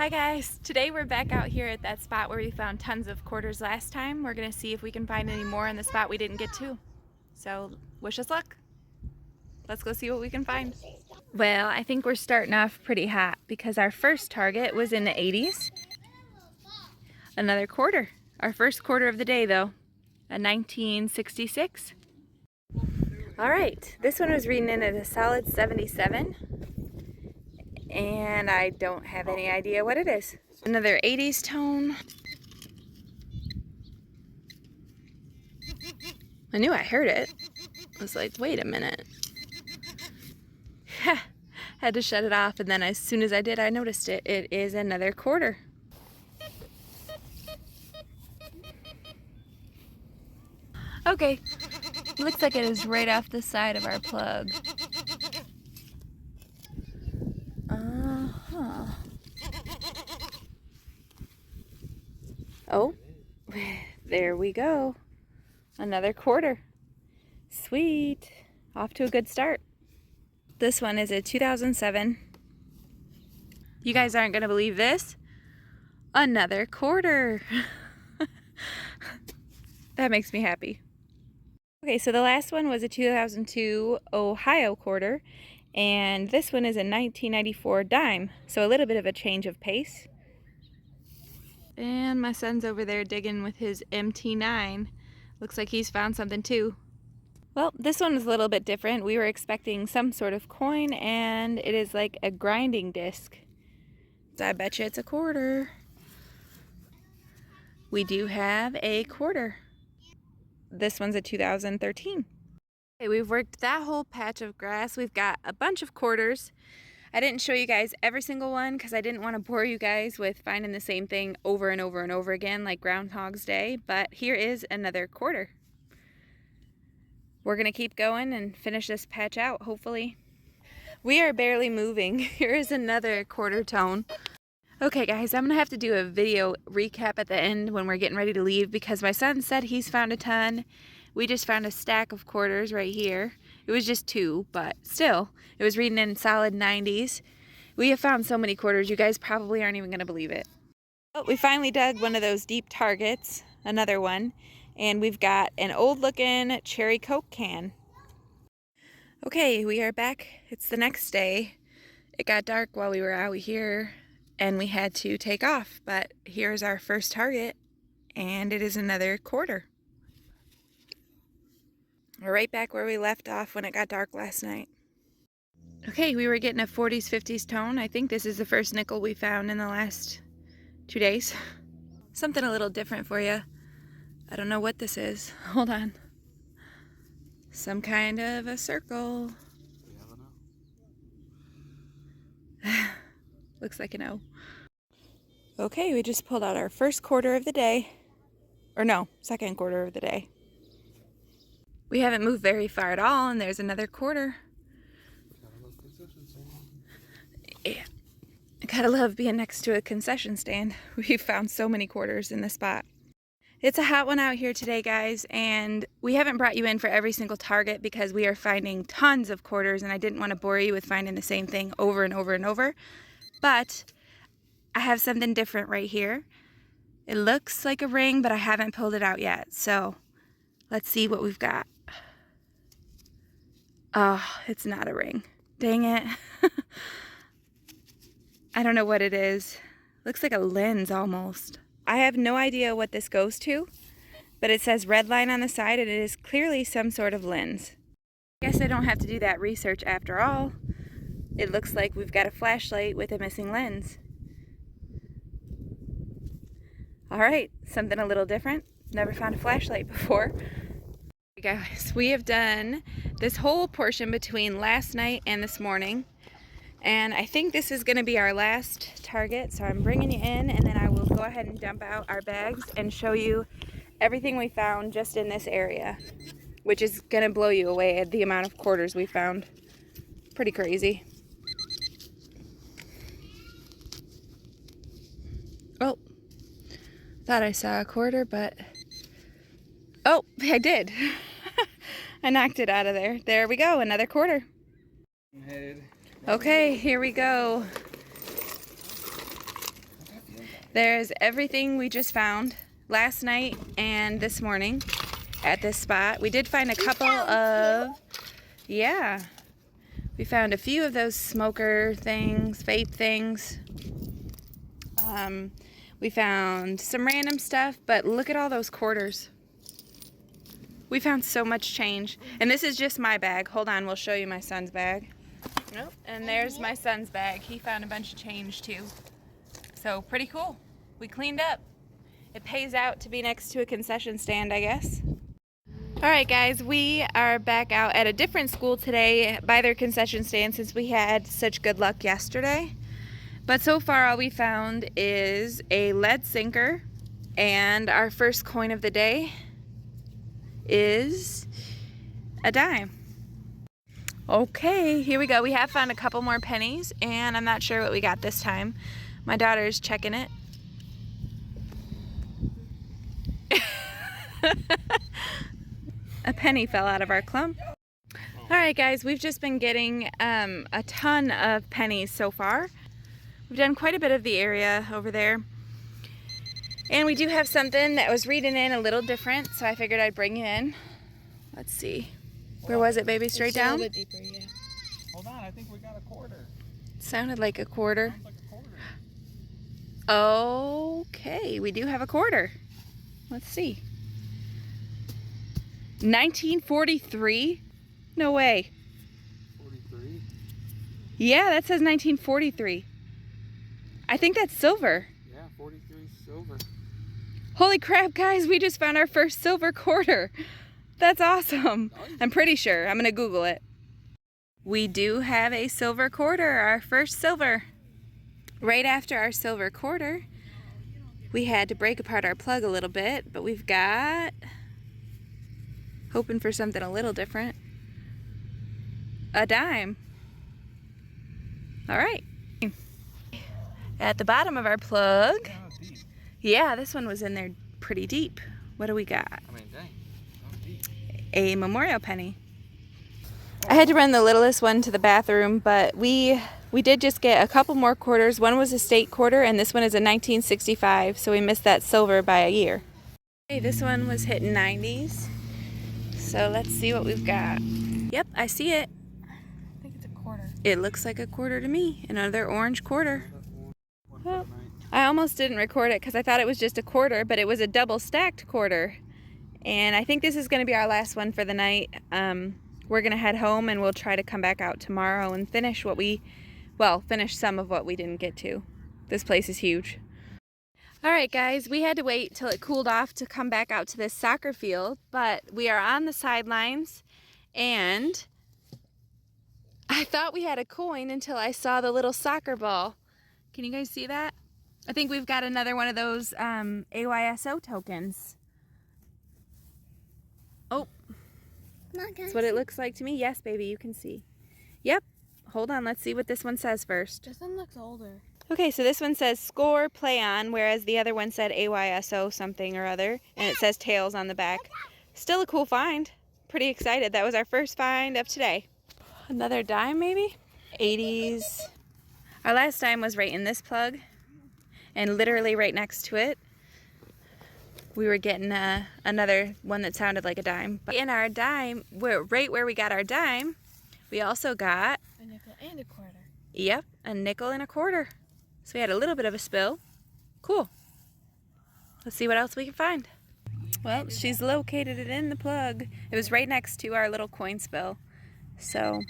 Hi guys, today we're back out here at that spot where we found tons of quarters last time. We're gonna see if we can find any more in the spot we didn't get to. So wish us luck. Let's go see what we can find. Well, I think we're starting off pretty hot because our first target was in the 80s. Another quarter. Our first quarter of the day though, a 1966. All right, this one was reading in at a solid 77. And I don't have any idea what it is. Another 80s tone. I knew I heard it. I was like, wait a minute. Had to shut it off, and then as soon as I did, I noticed it. It is another quarter. Okay, looks like it is right off the side of our plug. Oh, there we go. Another quarter. Sweet. Off to a good start. This one is a 2007. You guys aren't going to believe this. Another quarter. That makes me happy. Okay, so the last one was a 2002 Ohio quarter, and this one is a 1994 dime, so a little bit of a change of pace. And my son's over there digging with his MT9. Looks like he's found something too. Well, this one was a little bit different. We were expecting some sort of coin, and it is like a grinding disc. I bet you it's a quarter. We do have a quarter. This one's a 2013. Okay, we've worked that whole patch of grass. We've got a bunch of quarters. I didn't show you guys every single one because I didn't want to bore you guys with finding the same thing over and over and over again like Groundhog's Day, but here is another quarter. We're gonna keep going and finish this patch out, hopefully. We are barely moving. Here is another quarter tone. Okay guys, I'm gonna have to do a video recap at the end when we're getting ready to leave because my son said he's found a ton. We just found a stack of quarters right here. It was just two, but still, it was reading in solid 90s. We have found so many quarters, you guys probably aren't even gonna believe it. Oh, we finally dug one of those deep targets, another one, and we've got an old looking cherry Coke can. Okay, we are back. It's the next day. It got dark while we were out here and we had to take off, but here's our first target, and it is another quarter. We're right back where we left off when it got dark last night. Okay, we were getting a 40s, 50s tone. I think this is the first nickel we found in the last 2 days. Something a little different for you. I don't know what this is. Hold on. Some kind of a circle. Looks like an O. Okay, we just pulled out our first quarter of the day. Or no, second quarter of the day. We haven't moved very far at all, and there's another quarter. Yeah. I gotta love being next to a concession stand. We found so many quarters in this spot. It's a hot one out here today, guys, and we haven't brought you in for every single target because we are finding tons of quarters, and I didn't want to bore you with finding the same thing over and over and over. But I have something different right here. It looks like a ring, but I haven't pulled it out yet. So let's see what we've got. Oh, it's not a ring. Dang it. I don't know what it is. Looks like a lens almost. I have no idea what this goes to, but it says red line on the side, and it is clearly some sort of lens. I guess I don't have to do that research after all. It looks like we've got a flashlight with a missing lens. All right, something a little different. Never found a flashlight before. Guys, we have done this whole portion between last night and this morning, and I think this is going to be our last target, so I'm bringing you in, and then I will go ahead and dump out our bags and show you everything we found just in this area, which is going to blow you away at the amount of quarters we found. Pretty crazy. Oh, thought I saw a quarter, but oh, I did. I knocked it out of there. There we go, another quarter. Okay, here we go. There's everything we just found last night and this morning at this spot. We did find a couple of, yeah, we found a few of those smoker things, vape things. We found some random stuff, but look at all those quarters. We found so much change. And this is just my bag. Hold on, we'll show you my son's bag. Nope. And there's my son's bag. He found a bunch of change too. So pretty cool. We cleaned up. It pays out to be next to a concession stand, I guess. Alright guys, we are back out at a different school today by their concession stand since we had such good luck yesterday. But so far all we found is a lead sinker, and our first coin of the day is a dime. Okay, here we go. We have found a couple more pennies, and I'm not sure what we got this time. My daughter's checking it. A penny fell out of our clump. Alright guys, we've just been getting a ton of pennies so far. We've done quite a bit of the area over there. And we do have something that was reading in a little different, so I figured I'd bring it in. Let's see. Where was it, baby? Straight down? A little bit deeper, yeah. Hold on, I think we got a quarter. Sounded like a quarter. Sounds like a quarter. Okay, we do have a quarter. Let's see. 1943? No way. 43? Yeah, that says 1943. I think that's silver. Yeah, 43 silver. Holy crap, guys, we just found our first silver quarter. That's awesome. Nice. I'm pretty sure. I'm gonna Google it. We do have a silver quarter, our first silver. Right after our silver quarter, we had to break apart our plug a little bit, but we've got, hoping for something a little different, a dime. All right. At the bottom of our plug, yeah, this one was in there pretty deep. What do we got? I mean, dang. Deep. A memorial penny. I had to run the littlest one to the bathroom, but we did just get a couple more quarters. One was a state quarter, and this one is a 1965, so we missed that silver by a year. Okay, this one was hitting 90s, so let's see what we've got. Yep, I see it. I think it's a quarter. It looks like a quarter to me. Another orange quarter. Well, I almost didn't record it because I thought it was just a quarter, but it was a double stacked quarter. And I think this is going to be our last one for the night. We're going to head home and we'll try to come back out tomorrow and finish finish some of what we didn't get to. This place is huge. Alright guys, we had to wait till it cooled off to come back out to this soccer field, but we are on the sidelines, and I thought we had a coin until I saw the little soccer ball. Can you guys see that? I think we've got another one of those AYSO tokens. Oh, that's what it looks like to me. Yes, baby, you can see. Yep. Hold on, let's see what this one says first. This one looks older. Okay, so this one says score, play on, whereas the other one said AYSO something or other, and it says tails on the back. Still a cool find. Pretty excited. That was our first find of today. Another dime, maybe? 80s. Our last dime was right in this plug, and literally right next to it, we were getting another one that sounded like a dime. But in our dime, right where we got our dime, we also got a nickel and a quarter. Yep, a nickel and a quarter. So we had a little bit of a spill. Cool. Let's see what else we can find. Well, she's located it in the plug. It was right next to our little coin spill. So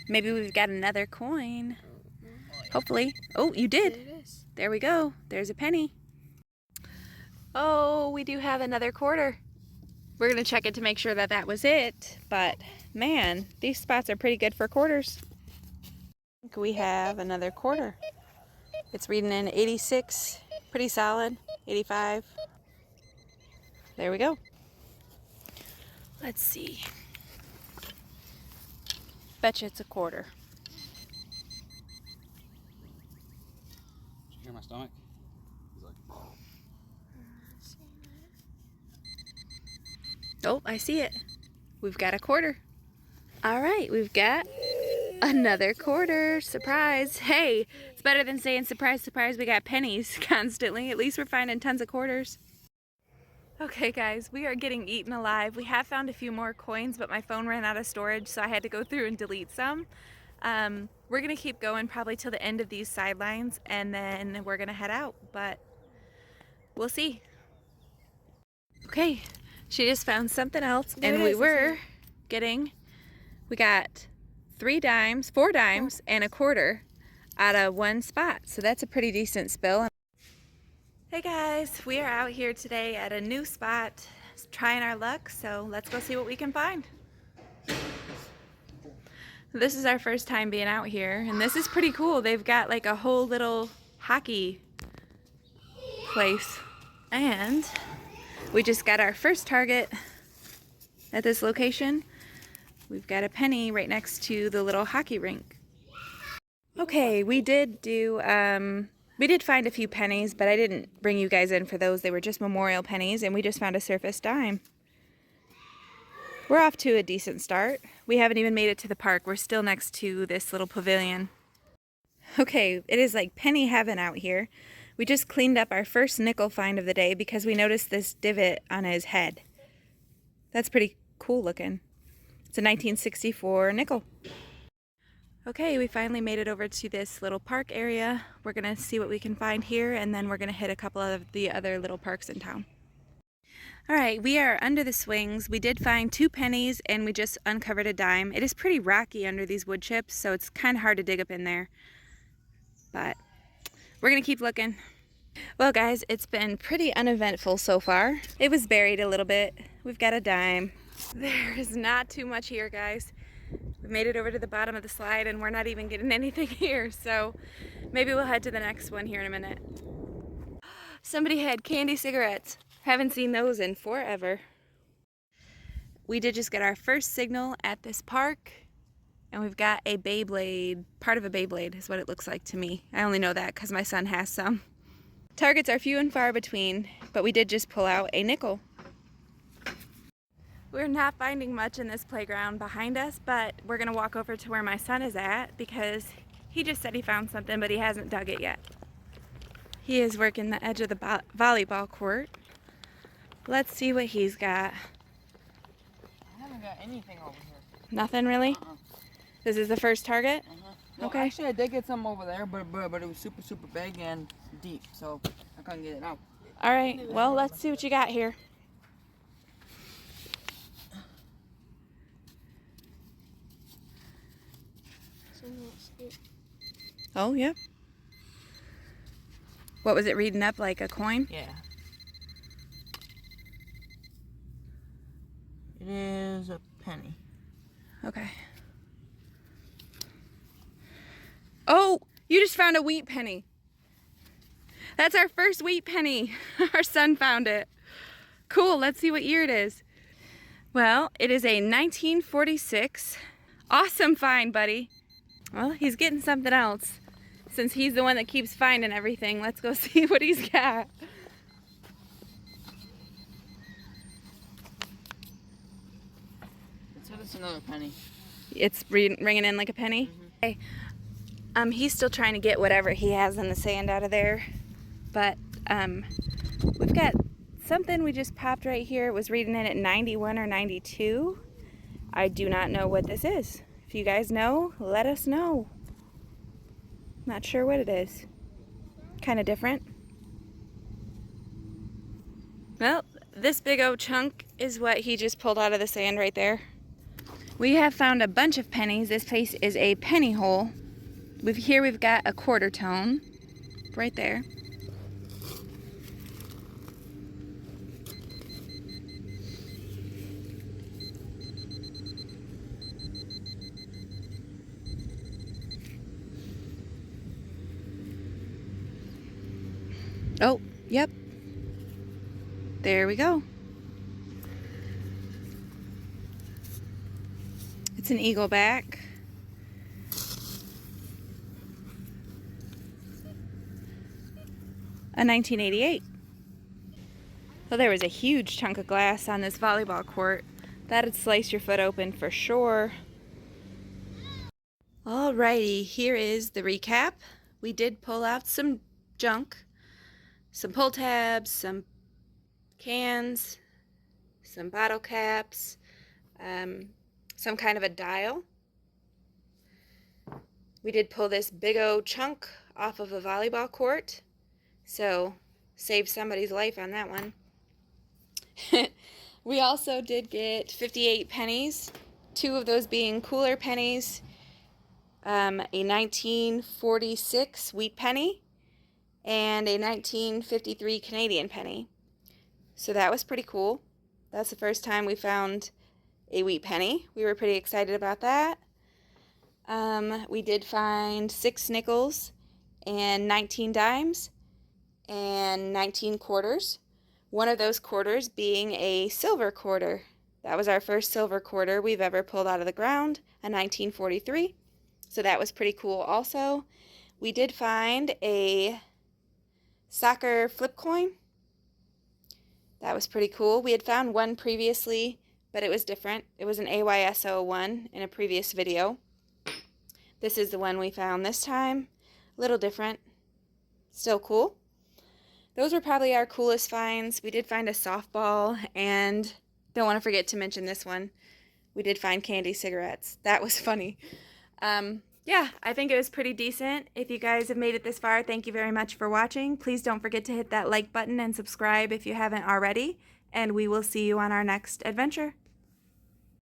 maybe we've got another coin. Hopefully. Oh, you did. There it is. There we go. There's a penny. Oh, we do have another quarter. We're going to check it to make sure that that was it. But man, these spots are pretty good for quarters. I think we have another quarter. It's reading in 86. Pretty solid. 85. There we go. Let's see. Betcha it's a quarter. Did you hear my stomach? He's like, oh, I see it. We've got a quarter. All right, we've got Another quarter. Surprise. Hey, it's better than saying surprise, surprise, we got pennies constantly. At least we're finding tons of quarters. Okay guys, we are getting eaten alive. We have found a few more coins, but my phone ran out of storage, so I had to go through and delete some. We're gonna keep going probably till the end of these sidelines, and then we're gonna head out, but we'll see. Okay, she just found something else, and we got 3 dimes, 4 dimes, and a quarter out of one spot, so that's a pretty decent spill. Hey guys, we are out here today at a new spot trying our luck, so let's go see what we can find. This is our first time being out here, and this is pretty cool. They've got like a whole little hockey place, and we just got our first target at this location. We've got a penny right next to the little hockey rink. Okay, we did find a few pennies, but I didn't bring you guys in for those. They were just memorial pennies, and we just found a surface dime. We're off to a decent start. We haven't even made it to the park. We're still next to this little pavilion. Okay, it is like penny heaven out here. We just cleaned up our first nickel find of the day because we noticed this divot on his head. That's pretty cool looking. It's a 1964 nickel. Okay, we finally made it over to this little park area. We're gonna see what we can find here, and then we're gonna hit a couple of the other little parks in town. All right, we are under the swings. We did find 2 pennies, and we just uncovered a dime. It is pretty rocky under these wood chips, so it's kind of hard to dig up in there. But we're gonna keep looking. Well guys, it's been pretty uneventful so far. It was buried a little bit. We've got a dime. There is not too much here, guys. We made it over to the bottom of the slide, and we're not even getting anything here, so maybe we'll head to the next one here in a minute. Somebody had candy cigarettes. Haven't seen those in forever. We did just get our first signal at this park, and we've got a Beyblade. Part of a Beyblade is what it looks like to me. I only know that because my son has some. Targets are few and far between, but we did just pull out a nickel. We're not finding much in this playground behind us, but we're gonna walk over to where my son is at because he just said he found something, but he hasn't dug it yet. He is working the edge of the volleyball court. Let's see what he's got. I haven't got anything over here. Nothing really? This is the first target? Well, Okay. actually, I did get some over there, but it was super big and deep, so I couldn't get it out. All right, well, let's see what you got here. Oh, yeah. What was it reading up, like a coin? Yeah. It is a penny. Okay. Oh, you just found a wheat penny. That's our first wheat penny. Our son found it. Cool, let's see what year it is. Well, it is a 1946. Awesome find, buddy. Well, he's getting something else. Since he's the one that keeps finding everything, let's go see what he's got. So it's another penny. It's ringing in like a penny? Okay. He's still trying to get whatever he has in the sand out of there. But we've got something we just popped right here. It was reading in at 91 or 92. I do not know what this is. If you guys know, let us know. Not sure what it is. Kind of different. Well, this big old chunk is what he just pulled out of the sand right there. We have found a bunch of pennies. This place is a penny hole. Here we've got a quarter tone right there. Oh, yep. There we go. It's an eagle back. A 1988. Well, there was a huge chunk of glass on this volleyball court. That'd slice your foot open for sure. Alrighty, here is the recap. We did pull out some junk, some pull tabs, some cans, some bottle caps, some kind of a dial. We did pull this big old chunk off of a volleyball court, so saved somebody's life on that one. We also did get 58 pennies, 2 of those being cooler pennies, a 1946 wheat penny, and a 1953 Canadian penny. So that was pretty cool. That's the first time we found a wheat penny. We were pretty excited about that. We did find 6 nickels and 19 dimes and 19 quarters. One of those quarters being a silver quarter. That was our first silver quarter we've ever pulled out of the ground, a 1943. So that was pretty cool also. We did find a soccer flip coin. That was pretty cool. We had found one previously, but it was different. It was an AYSO one in a previous video. This is the one we found this time. A little different. Still cool. Those were probably our coolest finds. We did find a softball, and don't want to forget to mention this one. We did find candy cigarettes. That was funny. Yeah, I think it was pretty decent. If you guys have made it this far, thank you very much for watching. Please don't forget to hit that like button and subscribe if you haven't already, and we will see you on our next adventure.